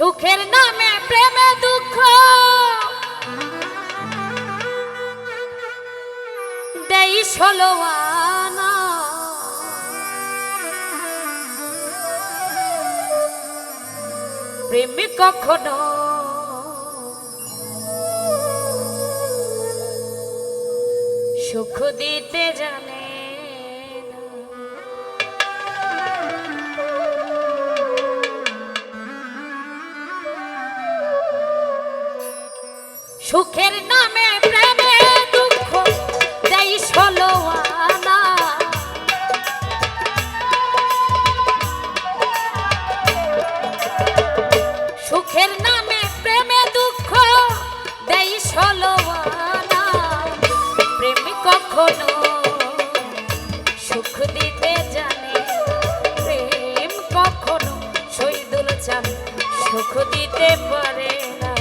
সুখের নামে প্রেমে দুঃখ দেই ষোলো আনা, প্রেমে কখনো সুখ দিতে জানে না। সুখের নামে প্রেমে দুঃখ দেই ষোলো আনা, সুখের নামে প্রেমে দুঃখ দেই ষোলো আনা, প্রেম কখনো সুখ দিতে জানে, প্রেম কখনো শহীদুল চাঁদ সুখ দিতে পারে না।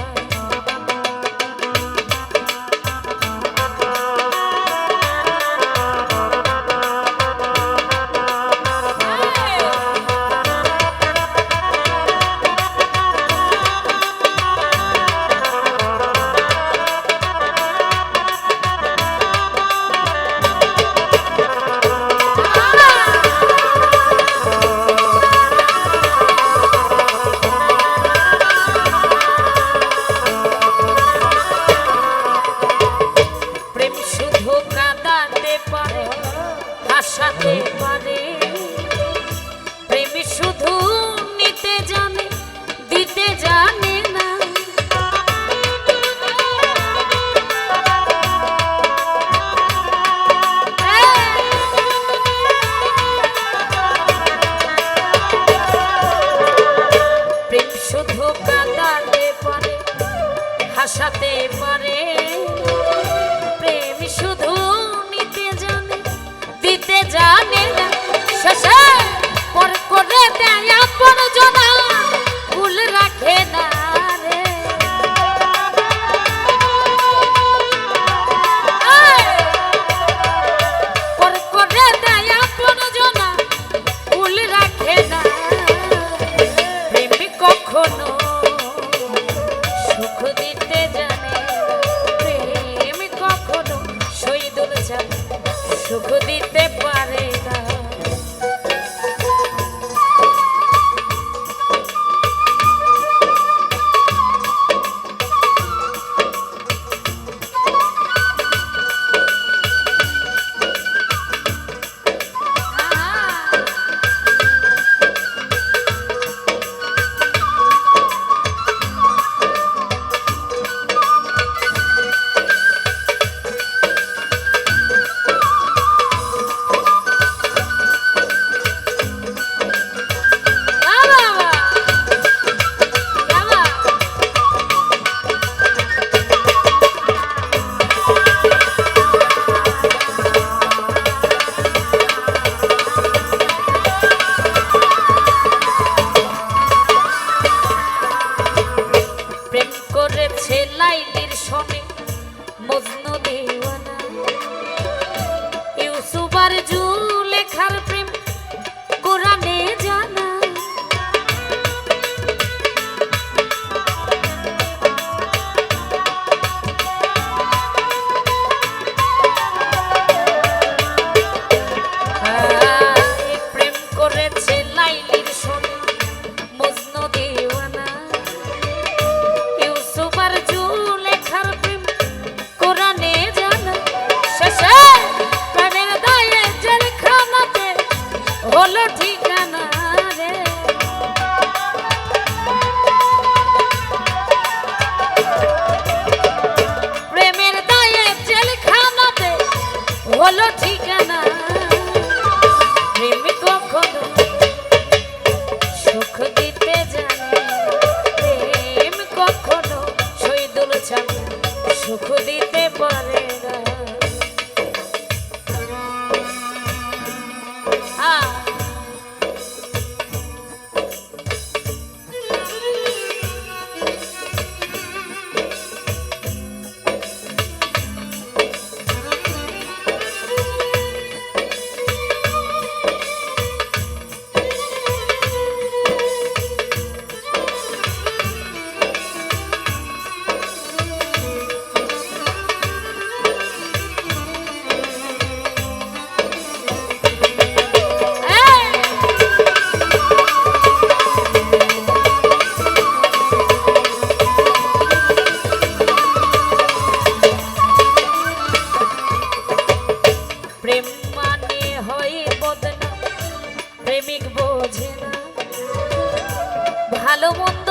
ভালো মন্দ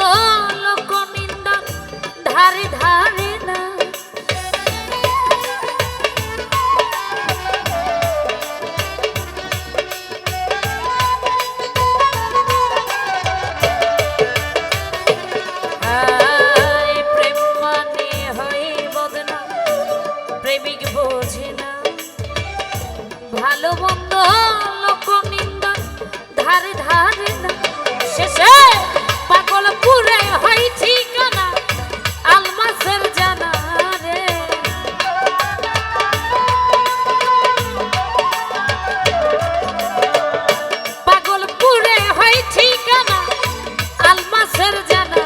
লোক নিন্দা ধারে ধারে না। প্রেম মানে হয় বদনা, প্রেমিক বোঝে না ভালো মন্দ লোক নিন্দা ধারে ধারে না। শেষে পাগল পুরে হয় ঠিকানা আলমাসের জানা রে। পাগল পুরে হয় ঠিকানা আলমাসের জানা।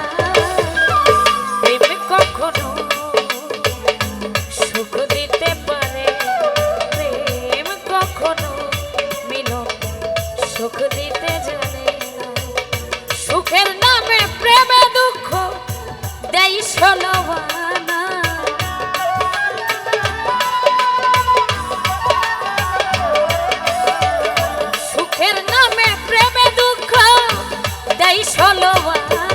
প্রেম কখনো সুখ দিতে পারে, প্রেম কখনো মিলন সুখ দিতে জানে না। সুখের নামে প্রেমে দুঃখ দেয় ষোলবানা। সুখের নামে প্রেমে দুঃখ দেয় ষোলবানা।